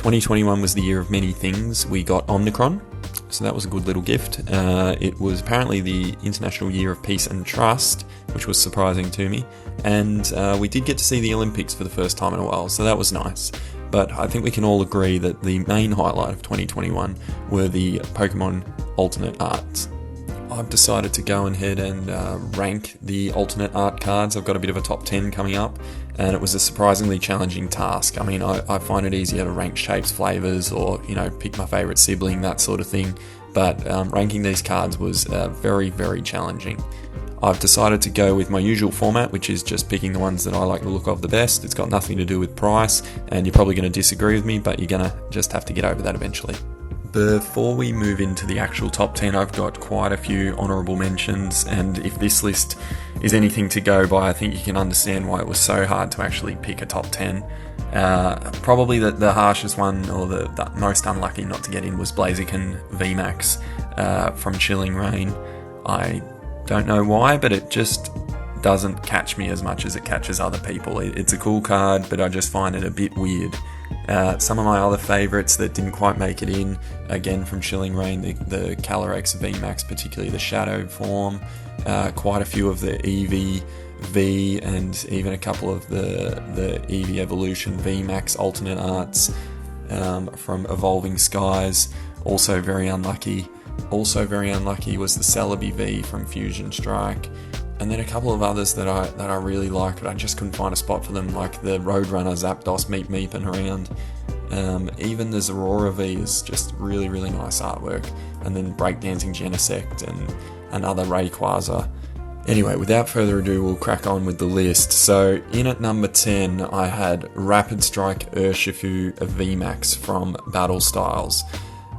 2021 was the year of many things. We got Omicron, so that was a good little gift. It was apparently the International Year of Peace and Trust, which was surprising to me. And we did get to see the Olympics for the first time in a while, so that was nice. But I think we can all agree that the main highlight of 2021 were the Pokemon alternate arts. I've decided to go ahead and rank the alternate art cards. I've got a bit of a top 10 coming up, and it was a surprisingly challenging task. I mean, I find it easier to rank shapes, flavours, or, pick my favourite sibling, that sort of thing. But ranking these cards was very, very challenging. I've decided to go with my usual format, which is just picking the ones that I like the look of the best. It's got nothing to do with price, and you're probably going to disagree with me, but you're going to just have to get over that eventually. Before we move into the actual top 10, I've got quite a few honourable mentions, and if this list is anything to go by, I think you can understand why it was so hard to actually pick a top 10. Probably the harshest one, or the most unlucky not to get in, was Blaziken VMAX from Chilling Reign. I don't know why, but it just doesn't catch me as much as it catches other people. It's a cool card, but I just find it a bit weird. Some of my other favourites that didn't quite make it in, again from Chilling Reign, the Calyrex VMAX, particularly the Shadow form, quite a few of the Eevee V, and even a couple of the Eevee Evolution VMAX alternate arts from Evolving Skies, also very unlucky. Also very unlucky was the Celebi V from Fusion Strike. And then a couple of others that I really like, but I just couldn't find a spot for them, like the Roadrunner Zapdos meeping around. Even the Zorora V is just really, really nice artwork. And then Breakdancing Genesect and another Rayquaza. Anyway, without further ado, we'll crack on with the list. So, in at number 10, I had Rapid Strike Urshifu VMAX from Battle Styles.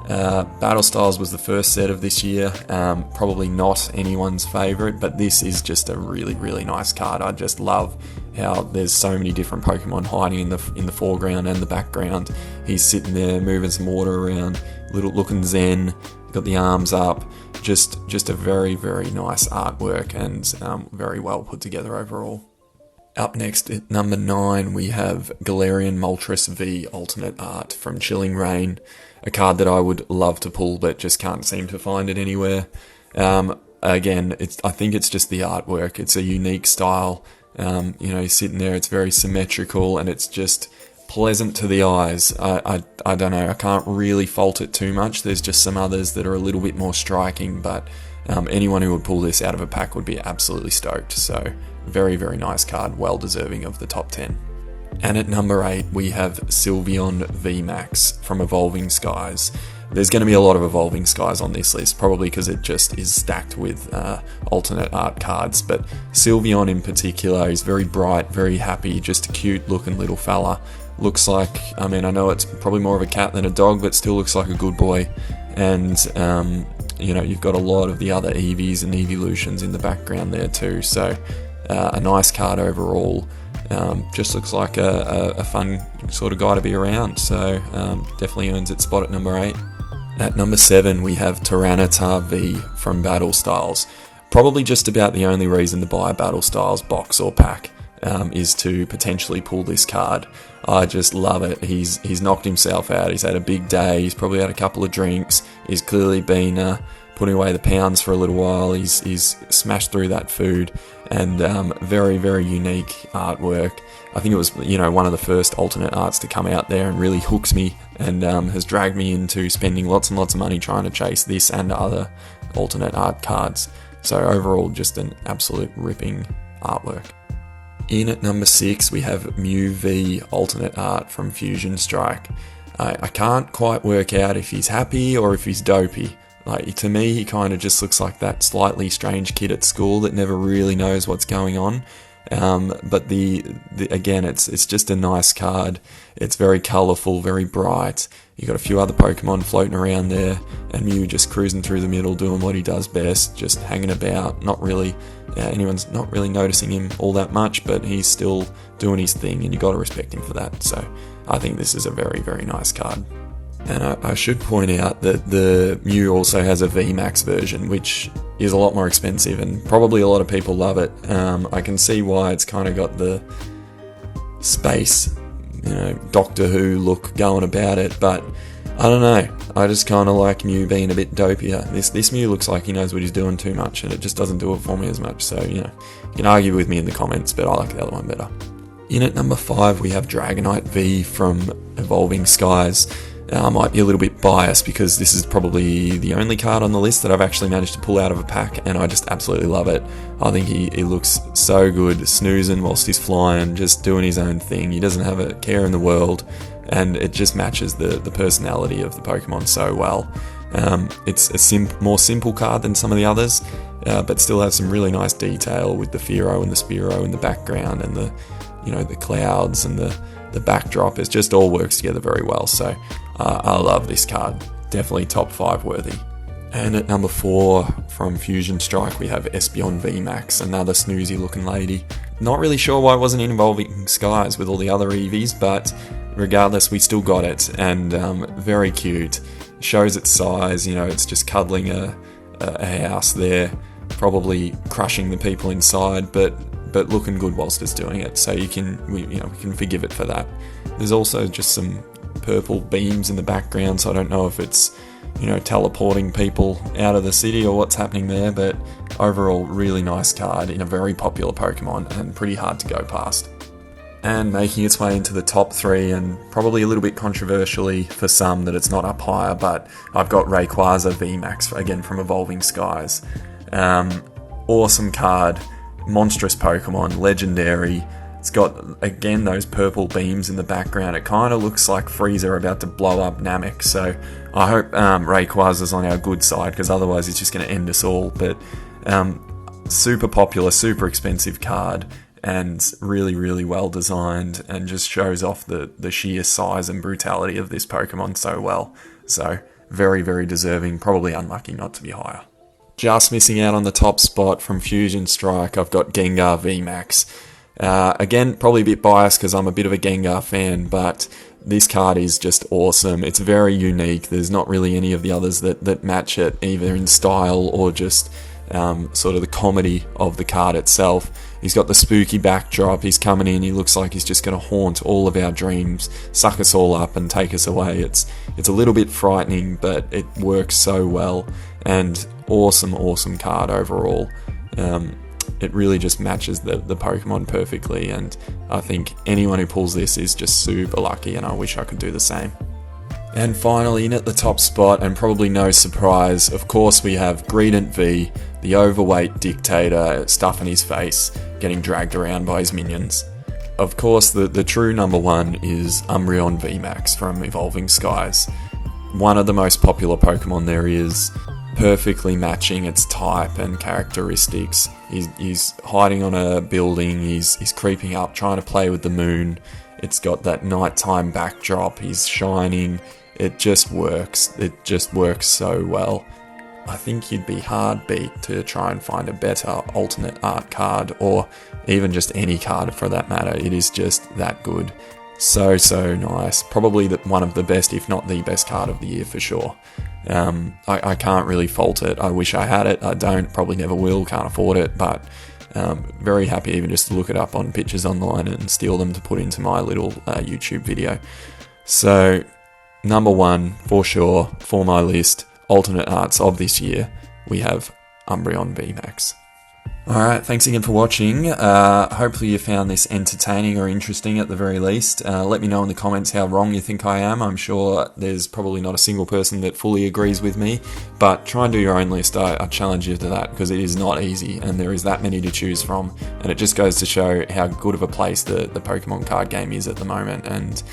Battle Styles was the first set of this year, probably not anyone's favourite, but this is just a really, really nice card. I just love how there's so many different Pokemon hiding in the foreground and the background. He's sitting there moving some water around, little looking zen, got the arms up, just a very, very nice artwork, and very well put together overall. Up next at number 9, we have Galarian Moltres V alternate art from Chilling Reign, a card that I would love to pull but just can't seem to find it anywhere. Again, I think it's just the artwork. It's a unique style. He's sitting there, it's very symmetrical, and it's just pleasant to the eyes. I don't know, I can't really fault it too much. There's just some others that are a little bit more striking, but anyone who would pull this out of a pack would be absolutely stoked. So, very, very nice card, well deserving of the top 10. And at number 8, we have Sylveon VMAX from Evolving Skies. There's going to be a lot of Evolving Skies on this list, probably because it just is stacked with alternate art cards. But Sylveon in particular is very bright, very happy, just a cute looking little fella. Looks like, I know it's probably more of a cat than a dog, but still looks like a good boy. And, you've got a lot of the other Eevees and Eeveelutions in the background there too. So, a nice card overall. Just looks like a fun sort of guy to be around, so definitely earns its spot at number 8. At number 7, we have Tyranitar V from Battle Styles. Probably just about the only reason to buy a Battle Styles box or pack is to potentially pull this card. I just love it. He's knocked himself out. He's had a big day. He's probably had a couple of drinks. He's clearly been putting away the pounds for a little while. He's smashed through that food, and very, very unique artwork. I think it was one of the first alternate arts to come out there and really hooks me, and has dragged me into spending lots and lots of money trying to chase this and other alternate art cards. So overall, just an absolute ripping artwork. In at number 6, we have Mew V alternate art from Fusion Strike. I can't quite work out if he's happy or if he's dopey. Like, to me, he kind of just looks like that slightly strange kid at school that never really knows what's going on. But again, it's just a nice card. It's very colourful, very bright. You got a few other Pokemon floating around there, and Mew just cruising through the middle, doing what he does best, just hanging about. Not really, anyone's not really noticing him all that much, but he's still doing his thing, and you got to respect him for that. So, I think this is a very, very nice card. And I should point out that the Mew also has a VMAX version, which is a lot more expensive, and probably a lot of people love it. I can see why it's kind of got the space, Doctor Who look going about it, but I don't know. I just kind of like Mew being a bit dopier. This Mew looks like he knows what he's doing too much, and it just doesn't do it for me as much. So, you can argue with me in the comments, but I like the other one better. In at number 5, we have Dragonite V from Evolving Skies. I might be a little bit biased because this is probably the only card on the list that I've actually managed to pull out of a pack, and I just absolutely love it. I think he looks so good, snoozing whilst he's flying, just doing his own thing. He doesn't have a care in the world, and it just matches the personality of the Pokemon so well. It's a more simple card than some of the others, but still has some really nice detail with the Fearow and the Spearow in the background, and the clouds and the backdrop. It just all works together very well. So I love this card. Definitely top 5 worthy. And at number 4 from Fusion Strike, we have Espeon VMAX, another snoozy looking lady. Not really sure why it wasn't in Evolving Skies with all the other Eevees, but regardless, we still got it, and very cute. Shows its size, it's just cuddling a house there, probably crushing the people inside, but looking good whilst it's doing it. So we can forgive it for that. There's also just some purple beams in the background, so I don't know if it's teleporting people out of the city or what's happening there, but overall really nice card in a very popular Pokemon and pretty hard to go past. And making its way into the top 3, and probably a little bit controversially for some that it's not up higher, but I've got Rayquaza VMAX, again from Evolving Skies. Awesome card, monstrous Pokemon, legendary. It's got, again, those purple beams in the background. It kind of looks like Frieza about to blow up Namek, so I hope Rayquaza's on our good side, because otherwise it's just going to end us all. But super popular, super expensive card, and really, really well designed, and just shows off the sheer size and brutality of this Pokemon so well. So very, very deserving, probably unlucky not to be higher. Just missing out on the top spot from Fusion Strike, I've got Gengar VMAX. Again, probably a bit biased because I'm a bit of a Gengar fan, but this card is just awesome. It's very unique. There's not really any of the others that match it, either in style or just sort of the comedy of the card itself. He's got the spooky backdrop. He's coming in. He looks like he's just going to haunt all of our dreams, suck us all up and take us away. It's a little bit frightening, but it works so well, and awesome card overall. It really just matches the Pokemon perfectly, and I think anyone who pulls this is just super lucky, and I wish I could do the same. And finally, in at the top spot, and probably no surprise, of course we have Greedent V, the overweight dictator stuffing his face, getting dragged around by his minions. Of course, the true number 1 is Umbreon VMAX from Evolving Skies. One of the most popular Pokemon there is, perfectly matching its type and characteristics. He's hiding on a building, he's creeping up, trying to play with the moon. It's got that nighttime backdrop, he's shining. It just works. It just works so well. I think you'd be hard beat to try and find a better alternate art card, or even just any card for that matter. It is just that good. So nice. Probably one of the best, if not the best card of the year for sure. I can't really fault it. I wish I had it. I don't, probably never will, can't afford it, but very happy even just to look it up on pictures online and steal them to put into my little YouTube video. So number 1 for sure for my list, alternate arts of this year, we have Umbreon VMAX. Alright, thanks again for watching. Hopefully you found this entertaining or interesting at the very least. Let me know in the comments how wrong you think I am. I'm sure there's probably not a single person that fully agrees with me, but try and do your own list. I challenge you to that, because it is not easy and there is that many to choose from, and it just goes to show how good of a place the Pokemon card game is at the moment, and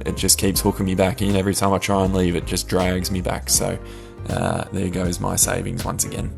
it just keeps hooking me back in. Every time I try and leave, it just drags me back. So there goes my savings once again.